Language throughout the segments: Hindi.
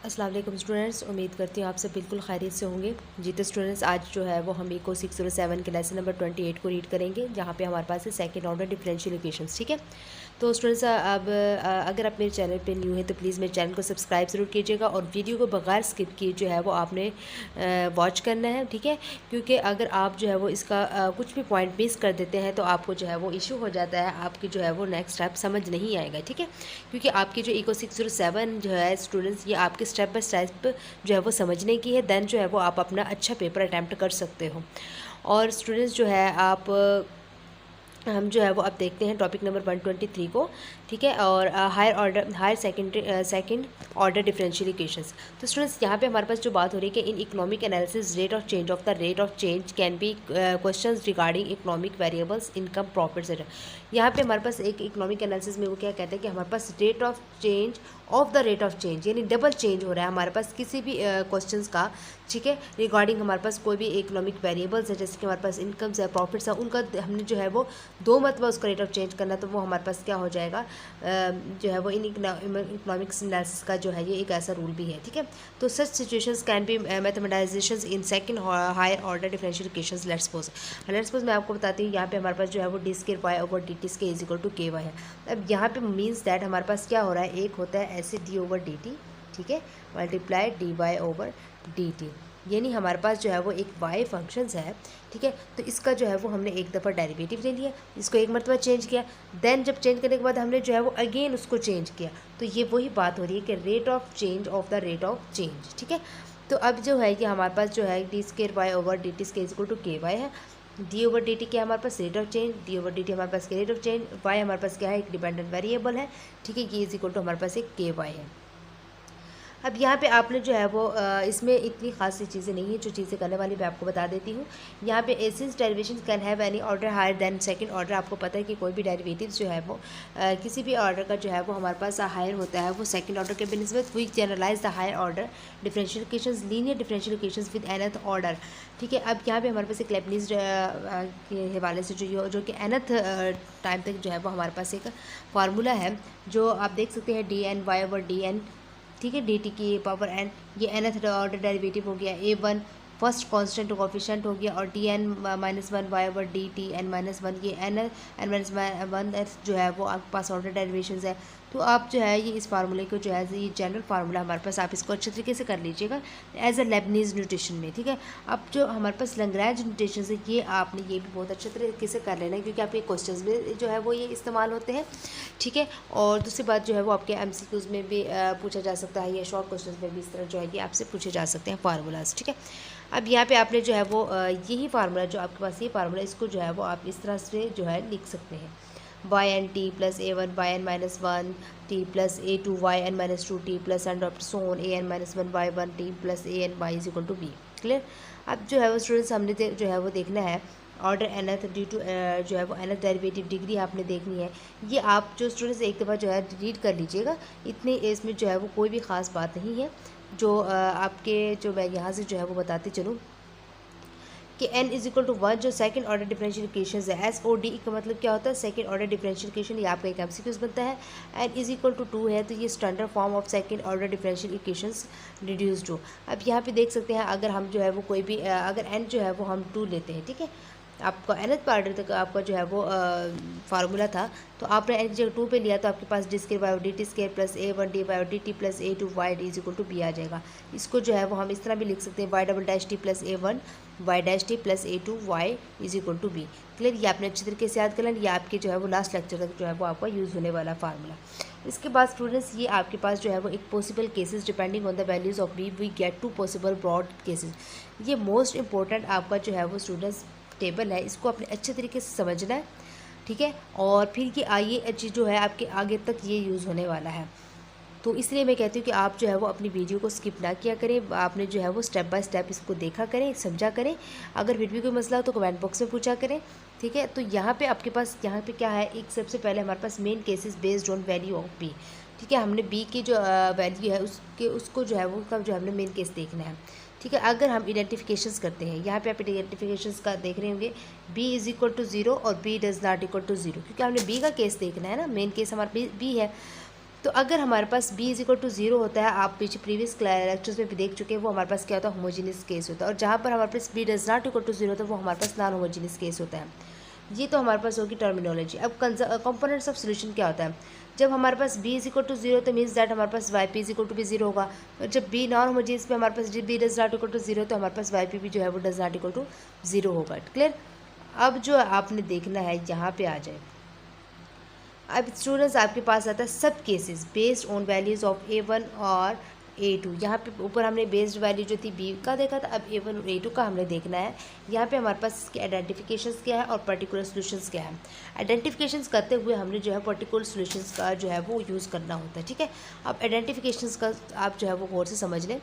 अस्सलाम वालेकुम स्टूडेंट्स, उम्मीद करती हूँ आप सब बिल्कुल खैरियत से होंगे। जी तो स्टूडेंट्स, आज जो है वो हम इको 607 के लेसन नंबर 28 को रीड करेंगे, जहाँ पे हमारे पास है सेकंड ऑर्डर डिफरेंशियल इक्वेशंस। ठीक है, तो स्टूडेंट्स अब अगर आप मेरे चैनल पे न्यू है तो प्लीज़ मेरे चैनल को सब्सक्राइब ज़रूर कीजिएगा और वीडियो को बगैर स्किप किए जो है वो आपने वॉच करना है। ठीक है, क्योंकि अगर आप जो है वो इसका कुछ भी पॉइंट मिस कर देते हैं तो आपको जो है वो इशू हो जाता है, आपकी जो है वो नेक्स्ट स्टेप समझ नहीं आएगा। ठीक है, क्योंकि आपकी जो इको 607 जो है स्टूडेंट्स, ये आपके स्टेप बाय स्टेप जो है वो समझने की है, देन जो है वो आप अपना अच्छा पेपर अटैम्प्ट कर सकते हो। और स्टूडेंट्स जो है आप हम जो है वो अब देखते हैं टॉपिक नंबर 123 को। ठीक है, और higher second order differential equations. तो स्टूडेंट्स, यहाँ पे हमारे पास जो बात हो रही है कि in economic analysis rate of change of the rate of change can be questions regarding economic variables income profits et. यहाँ पे हमारे पास एक इकोनॉमिक एनालिसिस में वो क्या कहते हैं कि हमारे पास rate of change of the rate of change, यानी डबल चेंज हो रहा है हमारे पास किसी भी क्वेश्चंस का। ठीक है, रिगार्डिंग हमारे पास कोई भी इकोनॉमिक वेरिएबल्स है, जैसे कि हमारे पास इनकम्स है, प्रॉफिट्स है, उनका हमने जो है वो दो मरतबा उसका रेट ऑफ चेंज करना, तो वो हमारे पास क्या हो जाएगा, जो है वो इन इकोनॉमिक्स एनालिसिस का जो है ये एक ऐसा रूल भी है। ठीक है, तो such situations can be mathematisations in second higher order differential equations. Let's suppose मैं आपको बताती हूँ, यहाँ पे हमारे पास जो है वो d square Y over D T square is equal to के वाई है। अब यहाँ पे मीन्स दैट हमारे पास क्या हो रहा है, एक होता है ऐसे डी ओवर डी टी, ठीक है, multiply d y over D t, यानी हमारे पास जो है वो एक y फंक्शंस है। ठीक है, तो इसका जो है वो हमने एक दफ़ा डेरिवेटिव ले लिया, इसको एक मरतबा चेंज किया, देन जब चेंज करने के बाद हमने जो है वो अगेन उसको चेंज किया, तो ये वही बात हो रही है कि rate of change of the rate of change. ठीक है, तो अब जो है कि हमारे पास जो है D square Y over D T square equal to के वाई है। डी ओवर डी टी क्या है हमारे पास, rate of change, D over D T हमारे पास रेट ऑफ चेंज, वाई हमारे पास क्या है, एक डिपेंडेंट वेरिएबल है। ठीक है, ये इज इक्वल टू हमारे पास एक के वाई है। अब यहाँ पे आपने जो है वो इसमें इतनी खास सी चीज़ें नहीं है, जो चीज़ें करने वाली मैं आपको बता देती हूँ। यहाँ पे एसिंस derivation can have any order higher than second order. आपको पता है कि कोई भी डेरिवेटिव जो है वो किसी भी ऑर्डर का जो है वो हमारे पास हायर होता है, वो सेकंड ऑर्डर के बिनिस्बत we generalise the higher order differential equations linear differential equations with nth order. ठीक है, अब यहाँ पे हमारे पास एक लेबनीज के हवाले से जो कि nth टाइम तक जो है वो हमारे पास एक फार्मूला है, जो आप देख सकते हैं d n y over d n. ठीक है, डी टी की पावर एन, ये nth ऑर्डर डेरिवेटिव हो गया, a one first constant coefficient हो गया, और d n minus one y over D t n minus one, ये एन माइनस वन जो है वो आपके पास ऑर्डर डेरिवेशन है। तो आप जो है ये इस फार्मूले को जो है ये जनरल फार्मूला हमारे पास, आप इसको अच्छे तरीके से कर लीजिएगा एज अ लेबनीज न्यूट्रिशन में। ठीक है, अब जो हमारे पास लैग्रेंज न्यूट्रिशन है, ये आपने ये भी बहुत अच्छे तरीके से कर लेना है, क्योंकि आपके क्वेश्चंस में जो है वो ये इस्तेमाल होते हैं। ठीक है, और दूसरी बात जो है वो आपके एमसीक्यूज़ में भी पूछा जा सकता है, या शॉर्ट क्वेश्चंस में भी इस तरह जो है कि आपसे पूछे जा सकते हैं फार्मूलाज। ठीक है, अब यहाँ पे आपने जो है वो यही फार्मूला जो आपके पास ये फार्मूला, इसको जो है वो आप इस तरह से जो है लिख सकते हैं, y n t plus A one y n minus one t plus A two y n minus two t plus and of so on a n minus one y one t plus a n y is equal to b. Clear. अब जो है वो स्टूडेंट्स हमने जो है वो देखना है ऑर्डर nth ड्यू टू जो है वो nth डेरिवेटिव डिग्री आपने देखनी है। ये आप जो स्टूडेंट्स एक दफ़ा जो है रीड कर लीजिएगा, इतने इसमें जो है वो कोई भी ख़ास बात नहीं है। जो आपके जो मैं यहाँ से जो है वो बताती चलूँ कि n is equal to one, जो सेकंड ऑर्डर डिफरेंशियल इक्वेशन है, एस ओ डी का मतलब क्या होता है, सेकंड ऑर्डर डिफरेंशियल इक्वेशन, ये आपका एक एमसीक्यूज बनता है। n is equal to two है, तो ये standard form of second order differential equations reduced हो। अब यहाँ पे देख सकते हैं, अगर हम जो है वो कोई भी अगर n जो है वो हम 2 लेते हैं, ठीक है, आपका nth ऑर्डर तक आपका जो है वो फार्मूला था, तो आपने n की जगह 2 पे लिया, तो आपके पास D square Y D T square plus A one D Y D T plus A two Y D is equal to B आ जाएगा। इसको जो है वो हम इस तरह भी लिख सकते हैं, y double dash T plus A one y dash T plus A two y is equal to b. Clear, ये आपने अच्छी तरीके से याद कर लें, ये आपके जो है वो लास्ट लेक्चर तक जो है वो आपका यूज़ होने वाला फार्मूला। इसके बाद स्टूडेंट्स, ये आपके पास जो है वो एक possible cases depending on the values of b we get two possible broad cases. ये मोस्ट इंपॉर्टेंट आपका जो है वो स्टूडेंट्स टेबल है, इसको आपने अच्छे तरीके से समझना है। ठीक है, और फिर ये आइए चीज़ जो है आपके आगे तक ये यूज़ होने वाला है, तो इसलिए मैं कहती हूँ कि आप जो है वो अपनी वीडियो को स्किप ना किया करें, आपने जो है वो स्टेप बाय स्टेप इसको देखा करें, समझा करें। अगर फिर भी कोई मसला हो तो कमेंट बॉक्स में पूछा करें। ठीक है, तो यहाँ पे आपके पास यहाँ पे क्या है, एक सबसे पहले हमारे पास main cases based on value of B. ठीक है, हमने बी की जो वैल्यू है उसको जो है वो उसका जो हमने मेन केस देखना है। ठीक है, अगर हम आइडेंटिफिकेशंस करते हैं, यहाँ पे आप आइडेंटिफिकेशंस का देख रहे होंगे, b इज़ इक्वल टू 0 और b does not equal to 0, क्योंकि हमने b का केस देखना है ना, मेन केस हमारा b है। तो अगर हमारे पास b इज इक्वल टू 0 होता है, आप पीछे प्रीवियस लेक्चर्स में भी देख चुके हैं, वो हमारे पास क्या होता है, होमोजीनियस केस होता है। और जहाँ पर हमारे पास b does not equal to 0 होता है, वो हमारे पास नॉन होमोजीनियस केस होता है। ये तो हमारे पास होगी टर्मिनोलॉजी। अब कंपोनेंट्स ऑफ सोल्यूशन क्या होता है, जब हमारे पास b इज इक्वल टू 0 तो मीन्स दैट हमारे पास yp इज इक्वल टू भी 0 होगा। और जब b नॉन होमोजीनियस पे हमारे पास b does not equal to 0 तो हमारे पास yp भी जो है वो डज नॉट इक्वल टू 0 होगा। क्लियर। अब जो आपने देखना है यहाँ पे आ जाए, अब स्टूडेंट्स आपके पास आता है सब cases based on values of a1 और a2। यहाँ पे ऊपर हमने बेस्ड वैल्यू जो थी b का देखा था, अब a1 और a2 का हमने देखना है। यहाँ पे हमारे पास इसके आइडेंटिफिकेशंस क्या है और पर्टिकुलर सॉल्यूशंस क्या है। आइडेंटिफिकेशंस करते हुए हमने जो है पर्टिकुलर सॉल्यूशंस का जो है वो यूज़ करना होता है। ठीक है, अब आइडेंटिफिकेशंस का आप जो है वो गौर से समझ लें।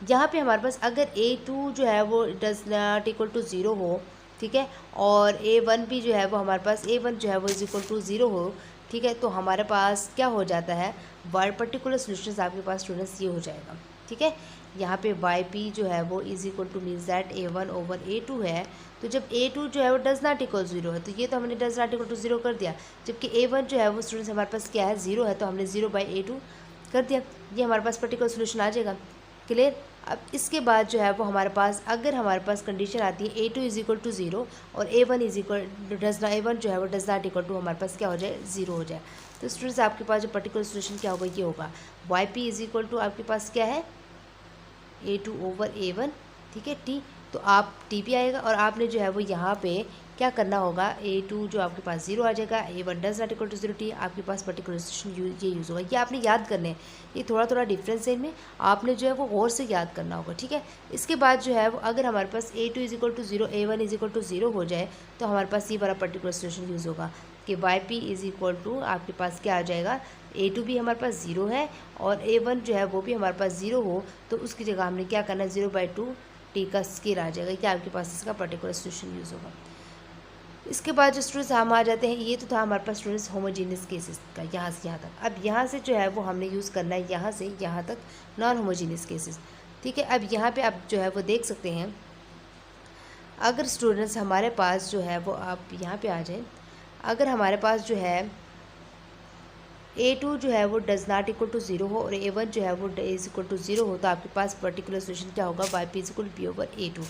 यहाँ पे हमारे पास अगर a2 जो है वो डज नॉट इक्वल टू 0 हो, ठीक है, और a1 भी जो है वो हमारे पास a1 जो है वो इज इक्वल टू 0 हो, ठीक है, तो हमारे पास क्या हो जाता है, पर्टिकुलर सॉल्यूशंस आपके पास स्टूडेंट्स ये हो जाएगा। ठीक है, यहाँ पे yp जो है वो is equal two means that a1 over a2 है। तो जब a2 जो है वो डज नॉट इक्वल 0 है, तो ये तो हमने डज नॉट इक्वल टू 0 कर दिया। जबकि a1 जो है वो स्टूडेंट्स हमारे पास क्या है, 0 है, तो हमने 0 बाई a2 कर दिया। ये हमारे पास पर्टिकुलर सोल्यूशन आ जाएगा। क्लियर। अब इसके बाद जो है वो हमारे पास अगर हमारे पास कंडीशन आती है a2 इज इक्वल टू 0 और a1 इज इक्वल a1 जो है वो डज नॉट इक्वल टू हमारे पास क्या हो जाए, 0 हो जाए। तो स्टूडेंट्स आपके पास जो पर्टिकुलर सोल्यूशन क्या होगा, ये होगा yp इज इक्वल टू आपके पास क्या है, a2 ओवर a1, ठीक है, t। तो आप t भी आएगा और आपने जो है वो यहाँ पे क्या करना होगा, a2 जो आपके पास 0 आ जाएगा, a1 does not equal to 0 t, आपके पास पर्टिकुलर सोल्यूशन ये यूज़ होगा। ये आपने याद करने हैं, ये थोड़ा थोड़ा डिफरेंस है इनमें, आपने जो है वो गौर से याद करना होगा। ठीक है, इसके बाद जो है वो अगर हमारे पास a2 is equal to 0 a1 is equal to 0 हो जाए, तो हमारे पास ये वाला पर्टिकुलर सोल्यूशन यूज़ होगा कि yp इज इक्वल टू आपके पास क्या आ जाएगा, a2 भी हमारे पास 0 है और a1 जो है वो भी हमारे पास 0 हो, तो उसकी जगह हमने क्या करना है, 0/2 t का स्केयर आ जाएगा, क्या आपके पास इसका पर्टिकुलर सोल्यूशन यूज़ होगा। इसके बाद जो स्टूडेंट्स हम आ जाते हैं, ये तो था हमारे पास स्टूडेंट्स होमोजीनियस केसेस का, यहाँ से यहाँ तक। अब यहाँ से जो है वो हमने यूज़ करना है यहाँ से यहाँ तक नॉन होमोजीनियस केसेस। ठीक है, अब यहाँ पे आप जो है वो देख सकते हैं, अगर स्टूडेंट्स हमारे पास जो है वो, आप यहाँ पे आ जाए, अगर हमारे पास जो है a2 जो है वो डज नॉट इक्वल टू 0 हो और a1 जो है वो इज इक्वल टू 0 हो, तो आपके पास पर्टिकुलर सोल्यूशन क्या होगा, yp is equal b over a2।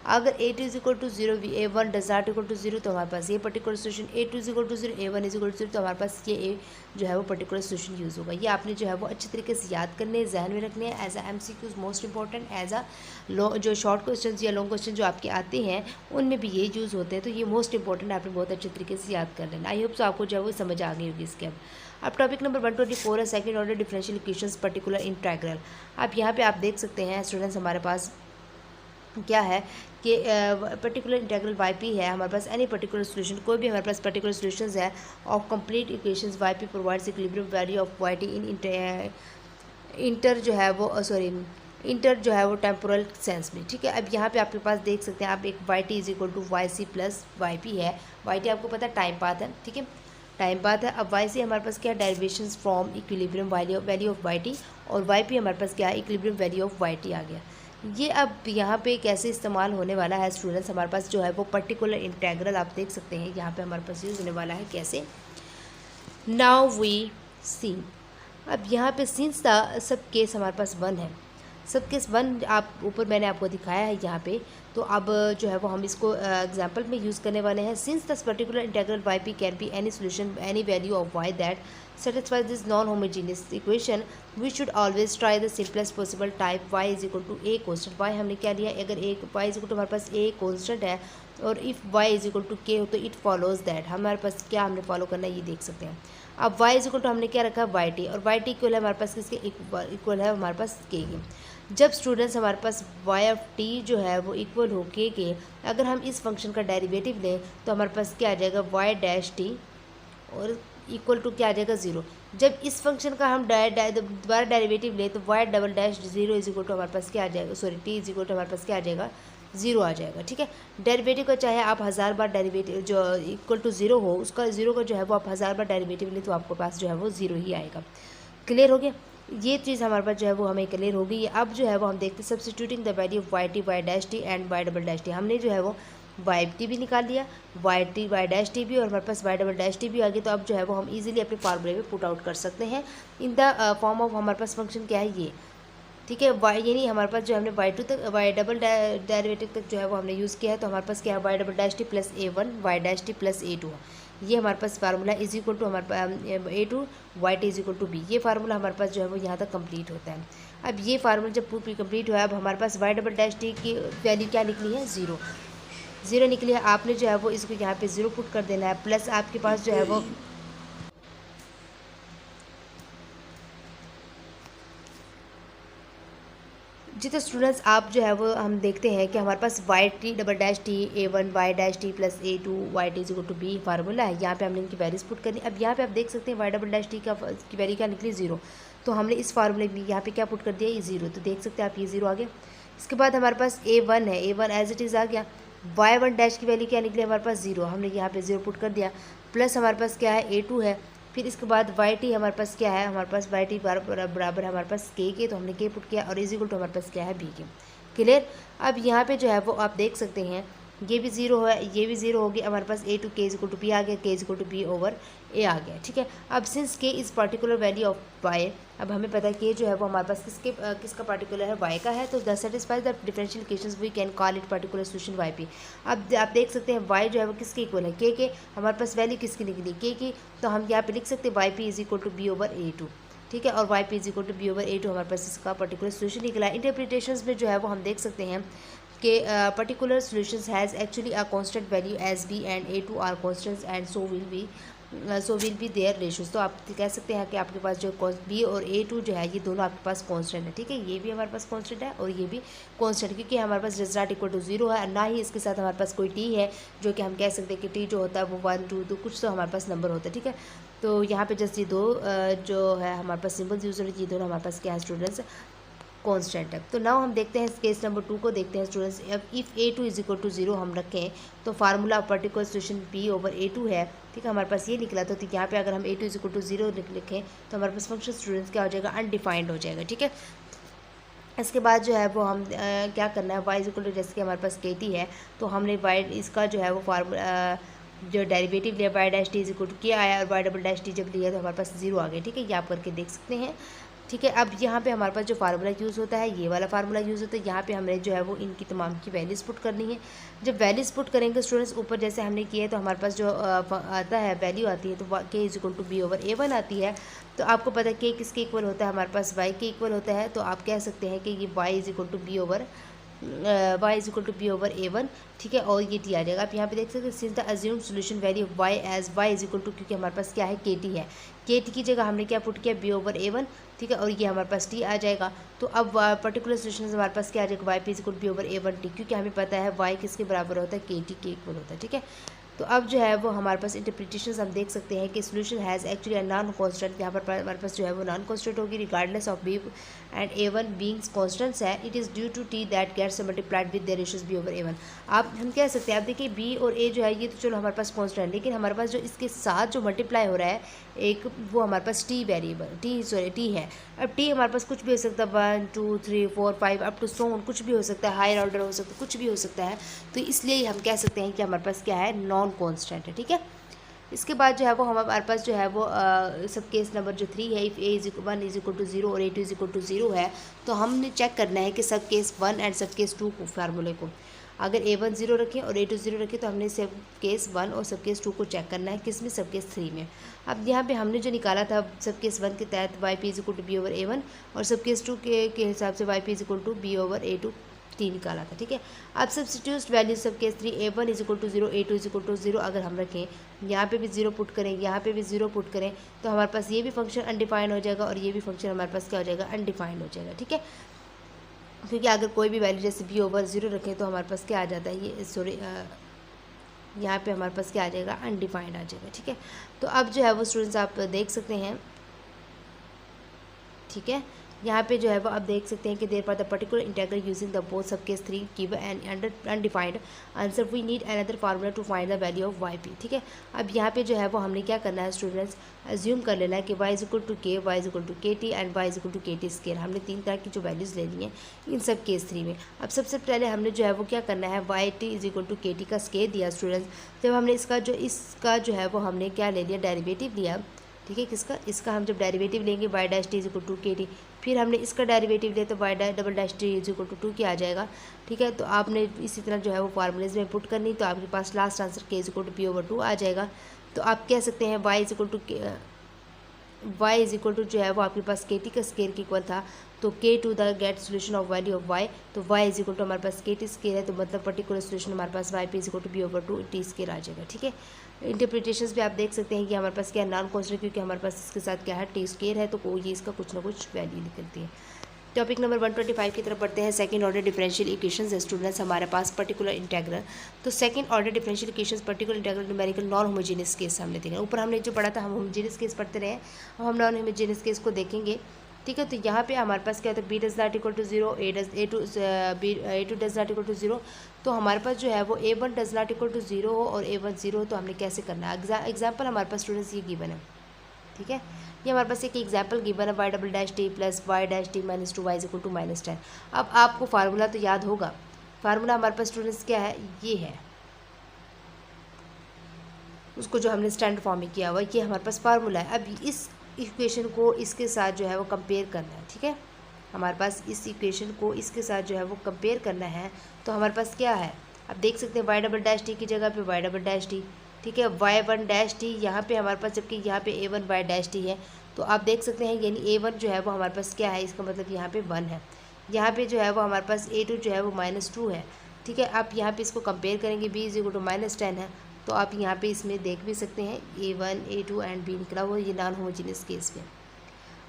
अगर a2 is equal to 0 a1 does not equal to 0, तो हमारे पास ये particular solution, a2 is equal to 0 a1 is equal to 0, तो हमारे पास ये a जो है वो पर्टिकुलर सोल्यूशन यूज़ होगा। ये आपने जो है वो अच्छी तरीके से याद करने, जहन में रखने हैं एज आ MCQs मोस्ट इंपॉर्टेंट, एज आ जो शॉर्ट क्वेश्चन या लॉन्ग क्वेश्चन जो आपके आते हैं उनमें भी ये यूज़ होते हैं। तो ये मोस्ट इंपॉर्टेंट आपने बहुत अच्छे तरीके से याद कर लेना। आई होप सो आपको जो है वो समझ आ गई होगी इसके। अब टॉपिक नंबर 124 है second order differential equations particular integral. अब यहाँ पे आप देख सकते हैं स्टूडेंट्स, हमारे पास क्या है कि पर्टिकुलर इंटीग्रल yp है, हमारे पास एनी पर्टिकुलर सोल्यूशन, कोई भी हमारे पास पर्टिकुलर सोल्यूशंस है of complete equations, yp provides equilibrium value of yt in inter जो है वो इंटर जो है वो टेम्पोरल सेंस में। ठीक है, अब यहाँ पे आपके पास देख सकते हैं आप, एक yt is equal to yc plus yp है। yt आपको पता है टाइम पाथ है, ठीक है, टाइम पाथ है। अब yc हमारे पास क्या, derivations from equilibrium value of yt, और yp हमारे पास क्या है, इक्विलिब्रियम वैल्यू ऑफ yt आ गया। ये अब यहाँ पे कैसे इस्तेमाल होने वाला है स्टूडेंट्स, हमारे पास जो है वो पर्टिकुलर इंटीग्रल आप देख सकते हैं यहाँ पे हमारे पास यूज़ होने वाला है कैसे। नाउ वी सी, अब यहाँ पे सिंस द सब केस हमारे पास 1 है, सब केस 1 आप ऊपर मैंने आपको दिखाया है यहाँ पे। तो अब जो है वो हम इसको एग्जांपल में यूज़ करने वाले हैं। Since this particular integral yp can be any solution any value of y that satisfies this non-homogeneous equation, we should always try the simplest possible type y is equal to a constant। y हमने क्या लिया, अगर a y is equal to हमारे पास a constant है और if y is equal to k हो तो it follows that, हमारे पास क्या हमने फॉलो करना है ये देख सकते हैं। अब y is equal to हमने क्या रखा है yt, और yt इक्वल है हमारे पास किसके, इक्वल है हमारे पास k के। जब स्टूडेंट्स हमारे पास y ऑफ t जो है वो इक्वल हो k के, अगर हम इस फंक्शन का डेरिवेटिव लें तो हमारे पास क्या आ जाएगा, y डैश t और इक्वल टू क्या आ जाएगा, 0। जब इस फंक्शन का हम दोबारा डेरिवेटिव लें तो y double dash 0 is equal to हमारे पास क्या आ जाएगा, sorry t is equal to हमारे पास क्या आ जाएगा, 0 आ जाएगा। ठीक है, डेरिवेटिव का चाहे आप 1000 बार डेरिवेटिव जो इक्वल टू 0 हो, उसका 0 का जो है वो आप 1000 बार डेरिवेटिव लें तो आपके पास जो है वो 0 ही आएगा। क्लियर हो गया, ये चीज़ हमारे पास जो है वो हमें क्लियर हो गई है। अब जो है वो हम देखते हैं substituting the value of yt y dash T and y double dash T, हमने जो है वो वाई टी भी निकाल लिया, वाई डैश टी भी, और हमारे पास वाई डबल डैश टी भी आ गया। तो अब जो है वो हम इजीली अपने फार्मूले में पुट आउट कर सकते हैं इन द फॉर्म ऑफ, हमारे पास फंक्शन क्या है ये, ठीक है। वाई यानी हमारे पास जो हमने वाई टू तक वाई डबल डेरिवेटिव तक जो है वो हमने यूज़ किया है। तो हमारे पास क्या है, y double dash T plus A1 Y dash T plus A2, ये हमारे पास फार्मूला इज इक्वल टू हमारे पास A2 Y T is equal to B। ये फार्मूला हमारे पास जो है वो यहाँ तक कंप्लीट होता है। अब ये फार्मूला जब पूरी कंप्लीट हुआ, अब हमारे पास वाई डबल डैश टी की वैल्यू क्या निकली है, ज़ीरो निकली है। आपने जो है वो इसको यहाँ पे ज़ीरो पुट कर देना है, प्लस आपके पास जो है वो जी। तो स्टूडेंट्स आप जो है वो हम देखते हैं कि हमारे पास Y T double dash T A1 Y dash T plus A2 Y T equal to B formula है। यहाँ पे हमने इनकी वैल्यूज पुट करनी। अब यहाँ पे आप देख सकते हैं वाई डबल डैश टी की वैल्यू क्या निकली, ज़ीरो। तो हमने इस फार्मूले में यहाँ पे क्या पुट कर दिया, ये ज़ीरो। तो देख सकते हैं आप, ये ज़ीरो आ गया। इसके बाद हमारे पास A1 है, A1 एज इट इज़ आ गया। Y1 डैश की वैल्यू क्या निकली हमारे पास, ज़ीरो। हमने यहाँ पे ज़ीरो पुट कर दिया, प्लस हमारे पास क्या है, A2 है। फिर इसके बाद वाई टी हमारे पास क्या है, हमारे पास वाई टी बराबर है हमारे पास के, तो हमने के पुट किया, और इज इक्वल टू हमारे पास क्या है, बी के। क्लियर। अब यहाँ पे जो है वो आप देख सकते हैं ये भी ज़ीरो है, ये भी ज़ीरो हो गया। हमारे पास A2 K is equal to P आ गया, K is equal to P over A आ गया, ठीक है। अब since K is particular value of Y, अब हमें पता है कि जो है वो हमारे पास किसका पर्टिकुलर है, वाई का है। तो the satisfies the differential equations we can call it particular solution y p. अब आप देख सकते हैं वाई जो है वो किसके इक्वल है, के। हमारे पास वैल्यू किसकी निकली, के की। तो हम यहाँ पे लिख सकते हैं y P is equal to b over A2, ठीक है। और Y P is equal to b over A2 हमारे पास इसका पर्टिकुलर सोल्यूशन निकला है। इंटरप्रिटेशंस में जो है वो हम देख सकते हैं कि particular solutions has actually a constant value as b and A2 are constants and so will be their ratios. तो आप कह सकते हैं कि आपके पास जो बी और A2 जो है ये दोनों आपके पास कांस्टेंट है, ठीक है। ये भी हमारे पास कांस्टेंट है और ये भी कांस्टेंट, क्योंकि हमारे पास does not equal to zero है, ना ही इसके साथ हमारे पास कोई टी है जो कि हम कह सकते हैं कि टी जो होता है वो 1 2 तो कुछ तो हमारे पास नंबर होता है, ठीक है। तो यहाँ पे जस्ट ये दो जो है हमारे पास सिंबल्स यूज हो रही है, ये दोनों हमारे पास क्या है स्टूडेंट्स, कांस्टेंट है। तो नाउ हम देखते हैं केस नंबर 2 को देखते हैं स्टूडेंट्स। अब if A2 is equal to zero हम रखें तो formula of particular solution P over A2 है, ठीक है। हमारे पास ये निकला, तो यहाँ पे अगर हम A2 is equal to zero लिखें तो हमारे पास फंक्शन स्टूडेंट्स क्या हो जाएगा, अनडिफाइंड हो जाएगा, ठीक है। इसके बाद जो है वो हम क्या करना है, y इज इक्वल टू, जैसे कि हमारे पास KT है तो हमने y इसका जो है वो फार्मूला जो डेरिवेटिव लिया y dash t is equal to क्या आया, और y डबल डैश टी जब लिया तो हमारे पास ज़ीरो आ गया, ठीक है। ये आप करके देख सकते हैं, ठीक है। अब यहाँ पे हमारे पास जो फार्मूला यूज़ होता है ये वाला फार्मूला यूज़ होता है। यहाँ पे हमने जो है वो इनकी तमाम की वैल्यूज़ पुट करनी है। जब वैल्यूज़ पुट करेंगे स्टूडेंट्स ऊपर जैसे हमने किया है तो हमारे पास जो आता है वैल्यू आती है तो k is equal to b over A1 आती है। तो आपको पता है के किसके इक्वल होता है, हमारे पास वाई के इक्वल होता है। तो आप कह सकते हैं कि ये y is equal to b over A1, ठीक है। और ये टी आ जाएगा। आप यहाँ पे देख सकते हैं since the assume solution value of y as y is equal to, क्योंकि हमारे पास क्या है KT है, KT की जगह हमने क्या पुट किया, बी ओवर A1, ठीक है। और ये हमारे पास टी आ जाएगा। तो अब पर्टिकुलर सोल्यूशन हमारे पास क्या आ जाएगा, y P is equal b over A1 t, क्योंकि हमें पता है वाई किसके बराबर होता है, KT के इक्वल होता है, ठीक है। तो अब जो है वो हमारे पास इंटरप्रिटेशन हम देख सकते हैं कि solution has actually a non constant. यहाँ पर हमारे पास जो है वो नॉन कांस्टेंट होगी regardless of B and A1 beings constants है। It is due to T that gets multiplied with their ratios B over A1। आप हम कह सकते हैं, आप देखिए बी और ए जो है ये तो चलो हमारे पास कांस्टेंट है, लेकिन हमारे पास जो इसके साथ जो मल्टीप्लाई हो रहा है एक, वो हमारे पास टी वेरिएबल टी है। अब टी हमारे पास कुछ भी हो सकता है, 1 2 3 4 5 अप टू सो कुछ भी हो सकता है, हायर ऑर्डर हो सकता है, कुछ भी हो सकता है। तो इसलिए हम कह सकते हैं कि हमारे पास क्या है, नॉन कांस्टेंट है, ठीक है। इसके बाद जो है वो हमारे पास जो है वो सब केस नंबर जो 3 है, if A1 is equal to zero और A2 is equal to zero है तो हमने चेक करना है कि सब केस 1 एंड सब केस 2 को फार्मूले को, अगर A1 ज़ीरो रखें और A2 ज़ीरो रखें तो हमने सब केस 1 और सब केस 2 को चेक करना है, किस में, सब केस 3 में। अब यहाँ पे हमने जो निकाला था सब केस 1 के तहत y P is equal to b over A1 और सब केस 2 के हिसाब से y P is equal to b over A2 t निकाला था, ठीक है। अब substitute value sub case 3 A1 is equal to zero A2 is equal to zero अगर हम रखें, यहाँ पे भी ज़ीरो पुट करें, यहाँ पे भी ज़ीरो पुट करें तो हमारे पास ये भी फंक्शन अनडिफाइंड हो जाएगा और ये भी फंक्शन हमारे पास क्या हो जाएगा, अनडिफाइंड हो जाएगा, ठीक है। क्योंकि अगर कोई भी वैल्यू जैसे बी ओवर ज़ीरो रखें तो हमारे पास क्या आ जाता है, ये सॉरी यहाँ पे हमारे पास क्या आ जाएगा, अनडिफाइंड आ जाएगा, ठीक है। तो अब जो है वो स्टूडेंट्स आप देख सकते हैं, ठीक है। यहाँ पे जो है वो आप देख सकते हैं कि there for the particular integral using the both sub case 3 give and undefined answer we need another formula to find the value of Y P. ठीक है, अब यहाँ पे जो है वो हमने क्या करना है स्टूडेंट्स, अज्यूम कर लेना है कि y इज इक्वल टू के, y is equal to k t and y is equal to k t square. हमने 3 तरह की जो वैल्यूज़ ले ली हैं इन सब केस 3 में। अब सबसे पहले हमने जो है वो क्या करना है, y T is equal to k t का स्केयर दिया स्टूडेंट्स। जब हमने इसका जो है वो हमने क्या ले लिया, डेरिवेटिव लिया। ठीक है, किसका, इसका हम जब डेरिवेटिव लेंगे y dash t is equal to k t, फिर हमने इसका डेरिवेटिव लिया तो y double dash t is equal to 2 k आ जाएगा। ठीक है, तो आपने इसी तरह जो है वो फार्मूलेज में पुट करनी, तो आपके पास last answer k is equal to P over 2 आ जाएगा। तो आप कह सकते हैं वाई इज इक्वल टू जो है वो आपके पास के टी का स्केयर के इक्वल था, तो k to the get solution of value of y, तो वाई इज इक्वल टू हमारे पास के टी स्केयर है, तो मतलब पर्टिकुलर सोल्यूशन हमारे पास Y P is equal to P over 2 T square आ जाएगा। ठीक है, इंटरप्रिटेशंस भी आप देख सकते हैं कि हमारे पास क्या नॉन कॉन्स्टेंट, क्योंकि हमारे पास इसके साथ क्या है, टी स्केयर है, तो ये इसका कुछ ना कुछ वैल्यू निकलती है। टॉपिक नंबर 125 की तरफ बढ़ते हैं। सेकंड ऑर्डर डिफरेंशियल इक्वेशंस है स्टूडेंट्स हमारे पास पर्टिकुलर इंटीग्रल। तो second order differential equations particular integral numerical non homogeneous case हमने देखा। ऊपर हमने जो पढ़ा था हम होमोजेनियस केस पढ़ते रहे, अब हम नॉन होमोजेनियस केस को देखेंगे। ठीक है, तो यहाँ पे हमारे पास क्या होता है, b does not equal to 0, a two does not equal to 0। तो हमारे पास जो है वो A1 does not equal to 0 हो और A1 0 हो, तो हमने कैसे करना है। एग्जाम्पल हमारे पास स्टूडेंट्स ये गिवन है। ठीक है, ये हमारे पास एक एग्जाम्पल गिवन है, y double dash T plus y dash t minus 2 y is equal to -10। अब आपको फार्मूला तो याद होगा, फार्मूला हमारे पास स्टूडेंट्स क्या है, ये है, उसको जो हमने स्टैंडर्ड फॉर्म में किया हुआ, ये हमारे पास फार्मूला है। अब इस इक्वेशन को इसके साथ जो है वो कंपेयर करना है। ठीक है, हमारे पास इस इक्वेशन को इसके साथ जो है वो कंपेयर करना है, तो हमारे पास क्या है, आप देख सकते हैं वाई डबल डैश टी की जगह पे वाई डबल डैश टी। ठीक है, y1 डैश टी यहाँ पे हमारे पास, जबकि यहाँ पे A1 वाई डैश टी है, तो आप देख सकते हैं यानी A1 जो है वो हमारे पास क्या है, इसका मतलब यहाँ पे 1 है, यहाँ पे जो है वो हमारे पास A2 जो है वो -2 है। ठीक है, आप यहाँ पे इसको कंपेयर करेंगे, b इज इक्वल टू -10 है, तो आप यहाँ पे इसमें देख भी सकते हैं A1 A2 एंड B निकला हुआ, ये नॉन होमोजेनियस केस में।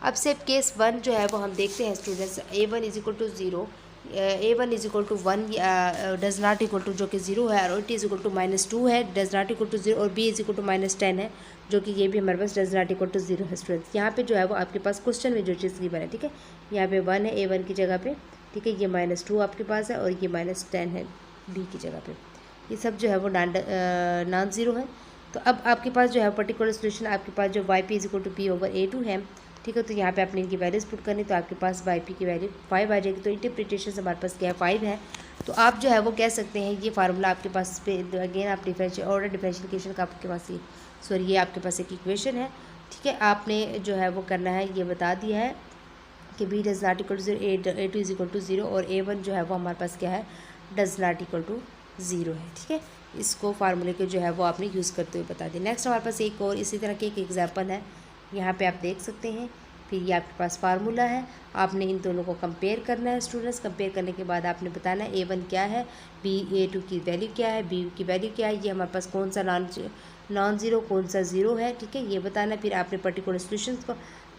अब से केस 1 जो है वो हम देखते हैं students, A1 is equal to 0, A1 is equal to 1 does not equal to जो कि 0 है, और T इज इक्वल टू -2 है, डज नॉट इक्वल टू 0, और B इज इक्वल टू -10 है, जो कि ये भी हमारे पास डज नॉट इक्वल टू 0 है स्टूडेंट्स। यहाँ पे जो है वो आपके पास क्वेश्चन में जो चीज़ गिवन है, ठीक है, यहाँ पे 1 है A1 की जगह पे। ठीक है, ये -2 आपके पास है और ये -10 है B की जगह पे। ये सब जो है वो नॉन ज़ीरो है। तो अब आपके पास जो है पर्टिकुलर सोल्यूशन, आपके पास जो y P is equal to P over A2 है। ठीक है, तो यहाँ पे आपने इनकी वैल्यूज पुट करनी, तो आपके पास वाई पी की वैल्यू 5 आ जाएगी। तो इंटरप्रिटेशन हमारे पास क्या है, 5 है। तो आप जो है वो कह सकते हैं ये फार्मूला आपके पास पे अगेन आप डिफरेंशियल ऑर्डर डिफरेंशियलिकेशन का आपके पास ये आपके पास एक इक्वेशन है। ठीक है, आपने जो है वो करना है, ये बता दिया है कि b does not equal to 0, A2 is equal to 0, और A1 जो है वो हमारे पास क्या है, डज नॉट इक्वल टू 0 है। ठीक है, इसको फार्मूले के जो है वो आपने यूज़ करते हुए बता दिया। नेक्स्ट हमारे पास एक और इसी तरह के एक एग्जाम्पल है, यहाँ पे आप देख सकते हैं। फिर ये आपके पास फार्मूला है, आपने इन दोनों को कंपेयर करना है स्टूडेंट्स। कंपेयर करने के बाद आपने बताना है A1 क्या है, A2 की वैल्यू क्या है, B की वैल्यू क्या है, ये हमारे पास कौन सा नॉन ज़ीरो कौन सा ज़ीरो है। ठीक है, ये बताना। फिर आपने पर्टिकुलर सोल्यूशन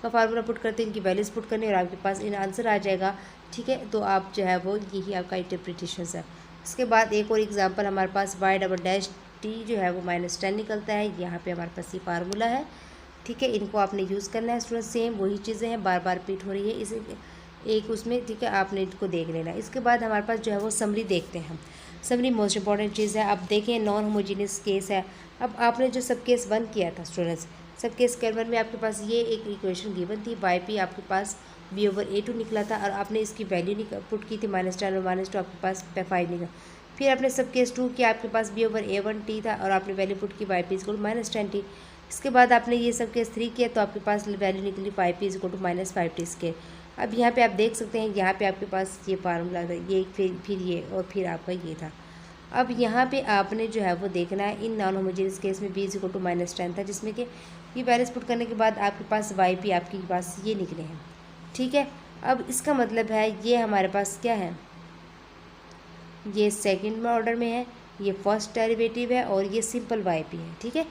का फार्मूला पुट करते हैं, इनकी वैल्यूज पुट करनी, और आपके पास इन आंसर आ जाएगा। ठीक है, तो आप जो है वो यही आपका इंटरप्रिटेशन है। इसके बाद एक और एग्जांपल हमारे पास वाई डबल डैश टी जो है वो -10 निकलता है। यहाँ पे हमारे पास ये फार्मूला है। ठीक है, इनको आपने यूज़ करना है स्टूडेंट। सेम वही चीज़ें हैं, बार बार रिपीट हो रही है इस एक उसमें। ठीक है, आपने इनको देख लेना है। इसके बाद हमारे पास जो है वो समरी देखते हैं हम। समरी मोस्ट इंपॉर्टेंट चीज़ है। अब देखें नॉन होमोजीनियस केस है। अब आपने जो सब केस 1 किया था स्टूडेंट्स, सब केस के 1 में आपके पास ये एक इक्वेशन गिवन थी, वाई पी आपके पास B ओवर A2 निकला था, और आपने इसकी वैल्यू पुट की थी -10 और -2 आपके पास 5 निकला। फिर आपने सब केस 2 किया, आपके पास B ओवर A1 टी था, और आपने वैल्यू पुट की वाई पी इज -10 टी। इसके बाद आपने ये सब केस 3 किया, तो आपके पास वैल्यू निकली 5p is equal to -5 t square. अब यहाँ पे आप देख सकते हैं, यहाँ पे आपके पास ये फार्मूला था, ये फिर ये, और फिर आपका ये था। अब यहाँ पे आपने जो है वो देखना है, इन नॉन होमोजेनियस केस में b इज इक्वल टू -10 था, जिसमें कि ये वैल्यूज पुट करने के बाद आपके पास वाई पी आपके पास ये निकले हैं। ठीक है, अब इसका मतलब है ये हमारे पास क्या है, ये सेकंड ऑर्डर में है, ये फर्स्ट डेरिवेटिव है, और ये सिंपल वाई पी है। ठीक है,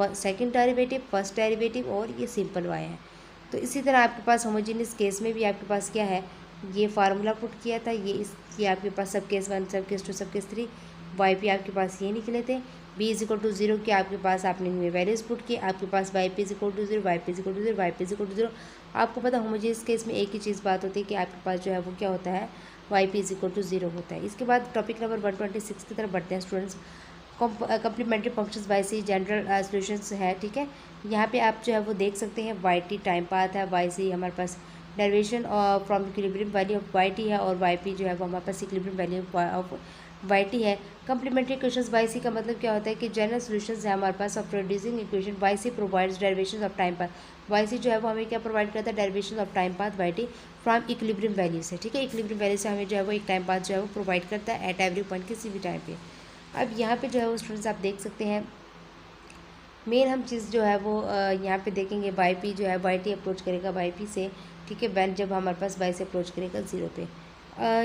सेकंड डेरिवेटिव, फर्स्ट डेरिवेटिव, और ये सिंपल वाई है। तो इसी तरह आपके पास होमोजेनियस केस में भी आपके पास क्या है, ये फार्मूला पुट किया था, ये आपके पास सब केस 1 सब केस 2 सब केस 3, वाई पी आपके पास ये निकले थे। b इज इक्वल टू 0 के आपके पास आपने वैल्यूज पुट किए, आपके पास Y P is equal to 0, Y P is equal to 0, Y P is equal to 0, आपको पता होमोजेनियस केस में एक ही चीज़ बात होती है कि आपके पास जो है वो क्या होता है, y P is equal to 0 होता है। इसके बाद टॉपिक नंबर 126 की तरफ बढ़ते हैं स्टूडेंट्स। कम्प्लीमेंट्री फंक्शंस बाय सी जनरल सॉल्यूशंस है, ठीक है। यहाँ पे आप जो है वो देख सकते हैं वाई टी टाइम पाथ है, वाई सी हमारे पास derivation from equilibrium value of Y T है, और वाई पी जो है वो हमारे पास equilibrium value of Y T है। कम्प्लीमेंट्री इक्वेशंस बाय सी का मतलब क्या होता है कि जनरल सॉल्यूशंस है हमारे पास of producing equation Y C provides derivation of time path. Y C जो है वो हमें क्या प्रोवाइड करता है, derivation of time path Y T from equilibrium value से, ठीक है। इक्विलिब्रियम वैल्यू से हमें जो है वो एक टाइम पाथ जो है वो प्रोवाइड करता है एट एवरी पॉइंट किसी भी टाइम पे। अब यहाँ पे जो है वो स्टूडेंट्स आप देख सकते हैं मेन हम चीज़ जो है वो यहाँ पे देखेंगे वाई पी जो है वाई टी अप्रोच करेगा वाई पी से, ठीक है, वैन जब हमारे पास वाई से अप्रोच करेगा 0 पे।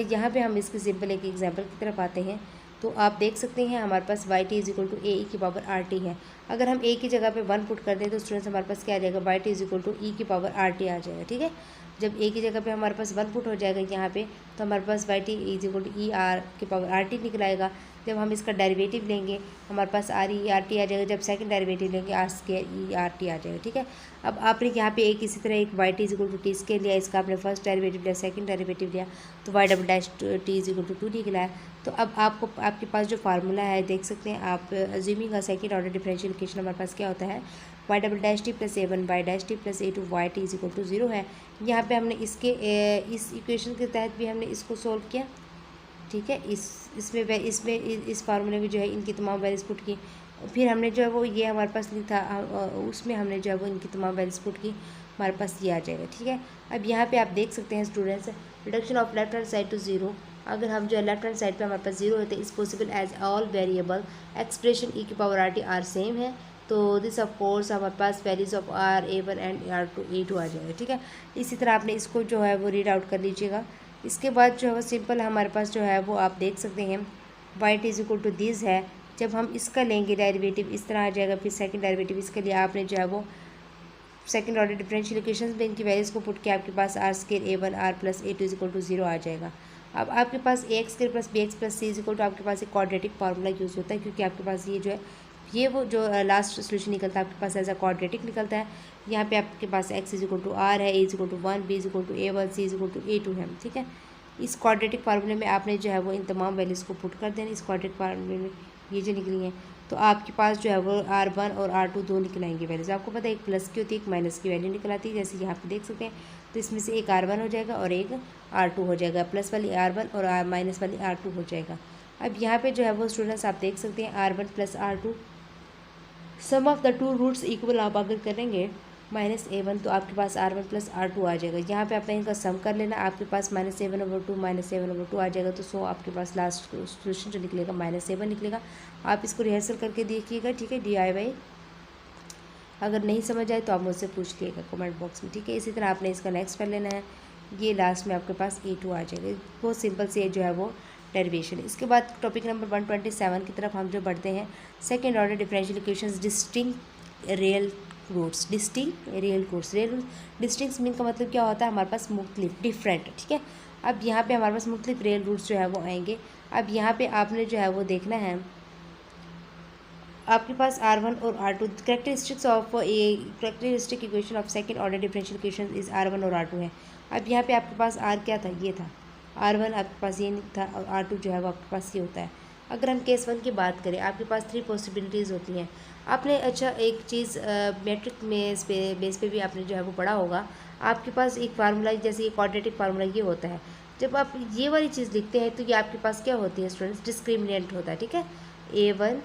यहाँ पे हम इसके सिंपल एक एग्जांपल की तरफ आते हैं। तो आप देख सकते हैं हमारे पास Y T is equal to A की पावर आर टी है। अगर हम ए की जगह पे 1 पुट कर दें तो स्टूडेंट्स हमारे पास क्या आ जाएगा, Y T is equal to E की पावर आर टी आ जाएगा, ठीक है। जब ए की जगह पे हमारे पास 1 पुट हो जाएगा यहाँ पे, तो हमारे पास Y T is equal to E R की पावर आर टी निकल आएगा। जब हम इसका डेरिवेटिव लेंगे हमारे पास आर ई आर टी आ जाएगा। जब सेकंड डेरिवेटिव लेंगे R square E R T आ जाएगा, ठीक है। अब आपने यहाँ पे एक इसी तरह एक y T is equal to t square लिया, इसका आपने फर्स्ट डेरिवेटिव लिया, सेकंड डेरिवेटिव लिया, तो y double dash t is equal to 2 निकला है। तो अब आपको आपके पास जो फार्मूला है देख सकते हैं आप, अज्यूमिंग का सेकंड ऑर्डर डिफरेंशियल इक्वेशन हमारे पास क्या होता है, y double dash T plus A one y dash T plus A two y T is equal to 0 है। यहाँ पे हमने इसके इस इक्वेशन के तहत भी हमने इसको सोल्व किया, ठीक है। इसमें इस फार्मूले में जो है इनकी तमाम वैल्यूज पुट की, फिर हमने जो है वो ये हमारे पास लिखा उसमें हमने जो है वो इनकी तमाम वैल्यूज पुट की, हमारे पास ये आ जाएगा, ठीक है। अब यहाँ पे आप देख सकते हैं students, reduction of left hand side to 0। अगर हम जो है लेफ्ट हैंड साइड पे हमारे पास 0 होते हैं, इस possible as all variable expression E की power R T are same है, तो दिस ऑफ कोर्स हमारे पास values of R A one and R two A two आ जाएगा, ठीक है। इसी तरह आपने इसको जो है वो रीड आउट कर लीजिएगा। इसके बाद जो है वो सिंपल हमारे पास जो है वो आप देख सकते हैं Y T is equal to this है। जब हम इसका लेंगे डेरिवेटिव इस तरह आ जाएगा, फिर सेकंड डेरिवेटिव इसके लिए आपने जो है वो सेकंड ऑर्डर डिफरेंशियल इक्वेशंस में इनकी वैल्यूज़ को पुट किया, आपके पास R square A one R plus A two is equal to 0 आ जाएगा। अब आपके पास A X square plus B X plus C is equal to आपके पास एक क्वाड्रेटिक फार्मूला यूज़ होता है, क्योंकि आपके पास ये जो है ये वो जो लास्ट सोल्यूशन निकलता है आपके पास एज अ क्वाड्रेटिक निकलता है। यहाँ पे आपके पास X is equal to R है, A is equal to 1, B is equal to A 1, C is equal to A 2 है, ठीक है। इस क्वाड्रेटिक फार्मूले में आपने जो है वो इन तमाम वैल्यूज़ को पुट कर देना। इस क्वाड्रेटिक फार्मूले में ये जो निकली हैं, तो आपके पास जो है वो R1 और R2 दो निकल आएंगे वैल्यूज़। आपको पता है एक प्लस की होती है एक माइनस की वैल्यू निकल आती है, जैसे यहाँ पे देख सकते हैं। तो इसमें से एक R1 हो जाएगा और एक R2 हो जाएगा, प्लस वाली R1 और माइनस वाली R2 हो जाएगा। अब यहाँ पे जो है वो स्टूडेंट्स आप देख सकते हैं R1 plus R2 sum of the two roots equal आप अगर करेंगे -a1, तो आपके पास R1 प्लस R2 आ जाएगा। यहाँ पे आपने इनका सम कर लेना, आपके पास -7/2 -7/2 आ जाएगा। तो सो आपके पास लास्ट सोल्यूशन जो निकलेगा -7 निकलेगा। आप इसको रिहर्सल करके देखिएगा, ठीक है, DIY। अगर नहीं समझ आए तो आप मुझसे पूछ लिएगा कमेंट बॉक्स में, ठीक है। इसी तरह आपने इसका नेक्स्ट कर लेना है, ये लास्ट में आपके पास A2 आ जाएगा। बहुत सिंपल से जो है वो डेरिवेशन। इसके बाद टॉपिक नंबर 127 की तरफ हम जो बढ़ते हैं, second order differential equations distinct real roots. Distinct real roots, real distinct mean का मतलब क्या होता है, हमारे पास मुख्तलिफ डिफरेंट, ठीक है। अब यहाँ पे हमारे पास मुख्तलिफ रियल रूट्स जो है वो आएंगे। अब यहाँ पे आपने जो है वो देखना है, आपके पास R1 और R2 characteristics of A characteristic equation of second order differential equation is R1 और R2 है। अब यहाँ पे आपके पास R क्या था, ये था R1, आपके पास ये नहीं था, और R2 जो है वो आपके पास ये होता है। अगर हम केस 1 की बात करें, आपके पास 3 पॉसिबिलिटीज़ होती हैं। आपने अच्छा एक चीज़ मैट्रिक में बेस पे भी आपने जो है वो पढ़ा होगा। आपके पास एक फार्मूला जैसे ये क्वाड्रेटिक फार्मूला ये होता है। जब आप ये वाली चीज़ लिखते हैं तो ये आपके पास क्या होती है स्टूडेंट्स, डिस्क्रिमिनेंट होता है, ठीक है। A1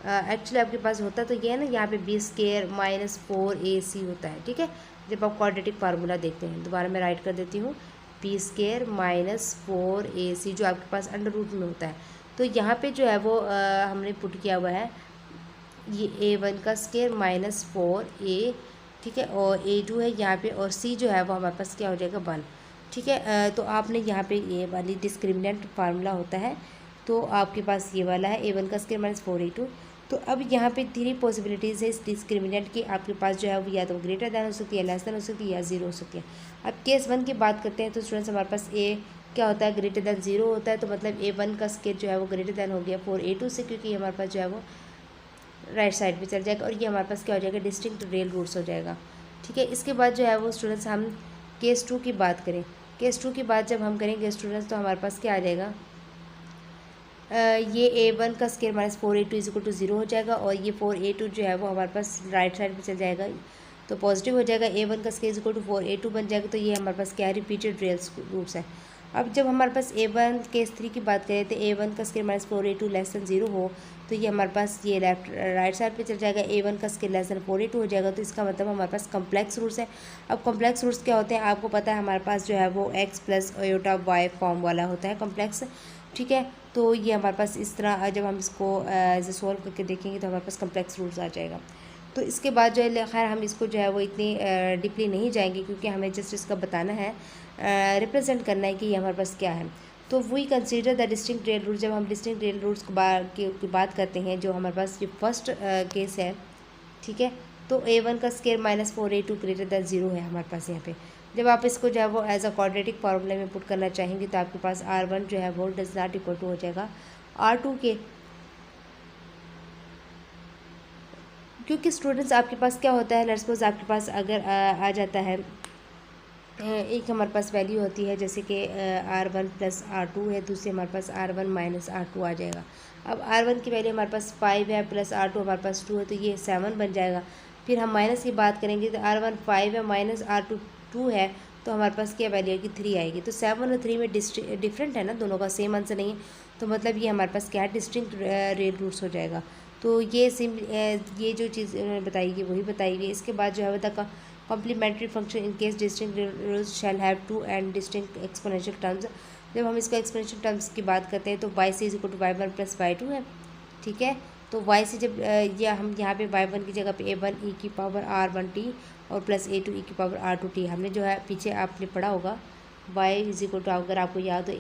एक्चुअली आपके पास होता तो ये है ना, यहाँ पे B स्केयर -4AC होता है, ठीक है। जब आप क्वाड्रेटिक फार्मूला देखते हैं, दोबारा मैं राइट कर देती हूँ, B स्केयर -4AC जो आपके पास अंडर रूट में होता है। तो यहाँ पे जो है वो हमने पुट किया हुआ है ये A1 का स्केयर -4A, ठीक है, और A2 है यहाँ पे, और C जो है वो हमारे पास क्या हो जाएगा 1, ठीक है। तो आपने यहाँ पे ये वाली डिस्क्रिमिनेंट फार्मूला होता है, तो आपके पास ये वाला है A1 का स्केयर -4A2। तो अब यहाँ पे 3 पॉसिबिलिटीज़ है इस डिस्क्रिमिनेंट की। आपके पास जो है वो या तो ग्रेटर दैन हो सकती है, लेस दैन हो सकती है, या 0 हो सकती है। अब केस 1 की बात करते हैं तो स्टूडेंट्स हमारे पास A क्या होता है, ग्रेटर दैन 0 होता है। तो मतलब A1 का स्केयर जो है वो ग्रेटर दैन हो गया 4A2 से, क्योंकि हमारे पास जो है वो राइट साइड पे चल जाएगा, और ये हमारे पास क्या हो जाएगा, डिस्टिंक्ट रियल रूट्स हो जाएगा। ठीक है। इसके बाद जो है वो स्टूडेंट्स हम केस 2 की बात करें। केस 2 की बात जब हम करेंगे स्टूडेंट्स तो हमारे पास क्या आ जाएगा, ये A1 का square minus 4A2 is equal to 0 हो जाएगा और ये 4A2 जो है वो हमारे पास राइट साइड पे चल जाएगा तो पॉजिटिव हो जाएगा। A1 का square is equal to 4A2 बन जाएगा। तो ये हमारे पास क्या है, रिपीटेड रियल रूट्स है। अब जब हमारे पास A1 केस 3 की बात करें तो A1 का square minus 4A2 less then 0 हो तो ये हमारे पास ये राइट साइड पे चल जाएगा। A1 का स्केयर लेस दैन 4A2 हो जाएगा। तो इसका मतलब हमारे पास कम्प्लेक्स रूट्स है। अब कम्प्लेक्स रूट्स क्या होते हैं आपको पता है, हमारे पास जो है वो x plus iota y form वाला होता है कम्प्लेक्स। ठीक है, तो ये हमारे पास इस तरह जब हम इसको एज ए सॉल्व करके देखेंगे तो हमारे पास कम्प्लेक्स रूट्स आ जाएगा। तो इसके बाद जो है खैर हम इसको जो है वो इतनी डीपली नहीं जाएंगे क्योंकि हमें जस्ट इसका बताना है, रिप्रेजेंट करना है कि ये हमारे पास क्या है। तो we consider the distinct real roots. जब हम डिस्टिंक्ट रियल रूट्स की बात करते हैं, जो हमारे पास ये फर्स्ट केस है, ठीक है, तो A1 का square minus 4A2 greater than 0 है हमारे पास यहाँ पे। जब आप इसको जो है वो एज अ क्वाड्रेटिक फार्मूले में पुट करना चाहेंगे तो आपके पास R1 जो है वो डज नॉट इक्वल टू हो जाएगा R2 के, क्योंकि स्टूडेंट्स आपके पास क्या होता है, लेट्स सपोज आपके पास अगर आ जाता है एक हमारे पास वैल्यू होती है जैसे कि R1 प्लस R2 है, दूसरी हमारे पास R1 माइनस R2 आ जाएगा। अब R1 की वैल्यू हमारे पास 5 है प्लस R2 हमारे पास 2 है तो ये 7 बन जाएगा। फिर हम माइनस की बात करेंगे तो R1 5 है माइनस R2 2 है तो हमारे पास क्या वैल्यू आएगी, 3 आएगी। तो 7 और 3 में डिफरेंट है ना, दोनों का सेम आंसर नहीं है, तो मतलब ये हमारे पास क्या है, डिस्टिंक्ट रियल रूट्स हो जाएगा। तो ये ये जो चीज़ उन्होंने बताई गई वही बताई गई। इसके बाद जो है वो complementary function in case distinct roots shall have two and distinct exponential terms. जब हम इसको एक्सपोनेंशियल टर्म्स की बात करते हैं तो y से is equal to y1 plus y2 है। ठीक है, तो y से जब या हम यहाँ पे y1 की जगह पे a1 e की पावर r1t और प्लस a2 e की पावर r2t, हमने जो है पीछे आपने पढ़ा होगा y इज इक्वल टू, अगर आपको याद हो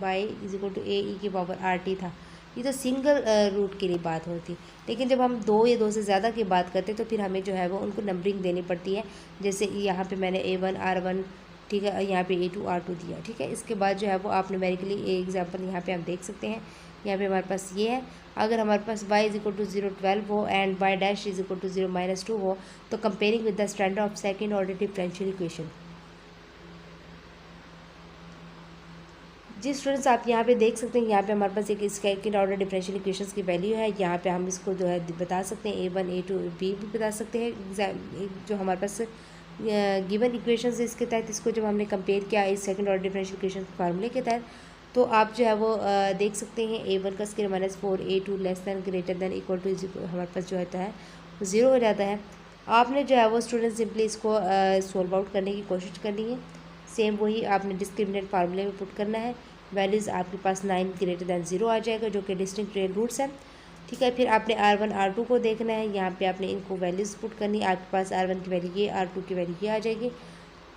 y is equal to a e की पावर r t था। ये तो सिंगल रूट के लिए बात होती, लेकिन जब हम 2 या 2 से ज़्यादा की बात करते हैं तो फिर हमें जो है वो उनको नंबरिंग देनी पड़ती है। जैसे यहाँ पे मैंने A1 R1, ठीक है, यहाँ पे A2 R2 दिया। ठीक है, इसके बाद जो है वो आप न्यूमेरिकली एग्जांपल यहाँ पे आप देख सकते हैं। यहाँ पे हमारे पास ये है, अगर हमारे पास y इज इक्वल टू 0 12 हो and y dash is equal to 0 -2 हो तो comparing with the standard of second order differential equation. जी स्टूडेंट्स, आप यहाँ पे देख सकते हैं, यहाँ पे हमारे पास एक सेकंड ऑर्डर डिफरेंशियल इक्वेशंस की वैल्यू है। यहाँ पे हम इसको जो है बता सकते हैं A1 A2 B भी बता सकते हैं। जो हमारे पास गिवन इक्वेशंस है इसके तहत इसको जब हमने कंपेयर किया इस सेकंड ऑर्डर डिफरेंशियल इक्वेशन फार्मूले के तहत, तो आप जो है वो देख सकते हैं A1 का square minus 4A2 less than greater than equal to हमारे पास जो होता है 0 हो जाता है। आपने जो है वो स्टूडेंट सिंपली इसको सॉल्व आउट करने की कोशिश करनी है। सेम वही आपने डिस्क्रिमिनेंट फार्मूले में पुट करना है। वैल्यूज़ आपके पास 9 ग्रेटर दैन 0 आ जाएगा जो कि डिस्टिंक्ट रियल रूट्स है। ठीक है, फिर आपने R1 R2 को देखना है, यहाँ पे आपने इनको वैल्यूज़ पुट करनी है। आपके पास R1 की वैल्यू ये, R2 की वैल्यू ये आ जाएगी।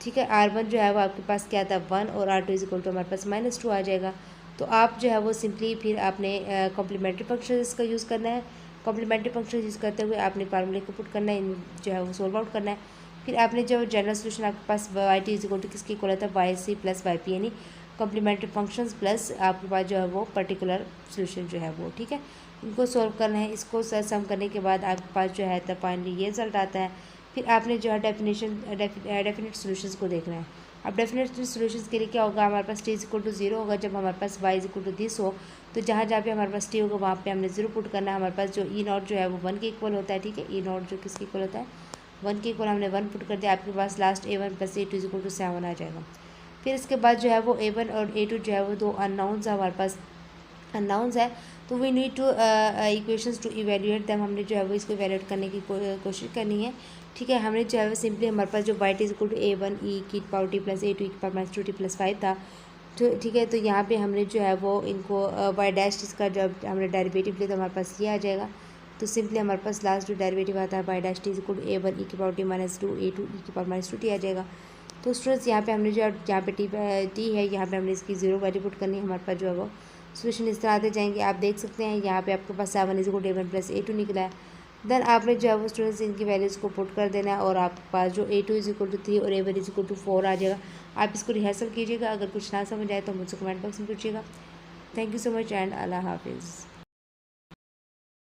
ठीक है, R1 जो है वो आपके पास क्या था 1 और R2 इज इक्वल टू हमारे पास -2 आ जाएगा। तो आप जो है वो सिंपली फिर आपने कॉम्प्लीमेंट्री फंक्शन इसका यूज़ करना है। कॉम्प्लीमेंट्री फंक्शन यूज़ करते हुए आपने फार्मूले को पुट करना है, जो है वो सोल्व आउट करना है। फिर आपने जो जनरल सोल्यूशन आपके पास y t is equal to किसकी इक्वल था, y c plus y p, यानी कॉम्प्लीमेंट्री फंक्शंस प्लस आपके पास जो है वो पर्टिकुलर सोल्यूशन जो है वो। ठीक है, इनको सॉल्व करना है। इसको सम करने के बाद आपके पास जो है तो फाइनली ये रिजल्ट आता है। फिर आपने जो है डेफिनेट सोल्यूशंस को देखना है। अब डेफिनेट सोल्यूशंस के लिए क्या होगा, हमारे पास t इज इक्वल टू 0 होगा जब हमारे पास y इज इक्वल टू 10 हो, तो जहाँ जहाँ पे हमारे पास t होगा वहाँ पे हमने 0 पुट करना है। हमारे पास जो E0 जो है वो 1 के इक्वल होता है। ठीक है, E0 जो किसके इक्वल होता है, 1 के इक्वल हमने 1 पुट कर दिया। आपके पास last A1 plus A2 is equal to 7 आ जाएगा। फिर इसके बाद जो है वो A1 और A2 जो है वो दो अननाउन्स है, हमारे पास अननाउन्स है, तो we need two equations to evaluate them. हमने जो है वो इसको इवेल्यूएट करने की कोशिश करनी है। ठीक है, हमने जो है वो सिंपली हमारे पास जो y is equal to A1 e की power t plus A2 e की पावर माइनस 2t प्लस 5 था। तो ठीक है, तो यहाँ पे हमने जो है वो इनको y डैश इसका जब हमने डेरिवेटिव लिया तो हमारे पास ये आ जाएगा। तो सिंपली हमारे पास लास्ट जो डेरिवेटिव आता है y dash t is equal to A1 e की power t minus 2 A2 e की पावर माइनस 2t आ जाएगा। तो स्टूडेंट्स यहाँ पे हमने जो यहाँ पे t है, यहाँ पे हमने इसकी 0 वैल्यू पुट करनी है। हमारे पास जो है वो सोल्यूशन इस तरह आते जाएंगे। आप देख सकते हैं यहाँ पे आपके पास 7 is equal to A1 plus A2 निकला है। देन आपने जो है वो स्टूडेंट्स इनकी वैल्यूज़ को पुट कर देना है और आपके पास जो A2 इज इक्वल टू 3 और A1 इज इक्वल टू 4 आ जाएगा। आप इसको रिहर्सल कीजिएगा, अगर कुछ ना समझ आए तो मुझसे कमेंट बॉक्स में पूछिएगा। Thank you so much and अल्लाह हाफिज़।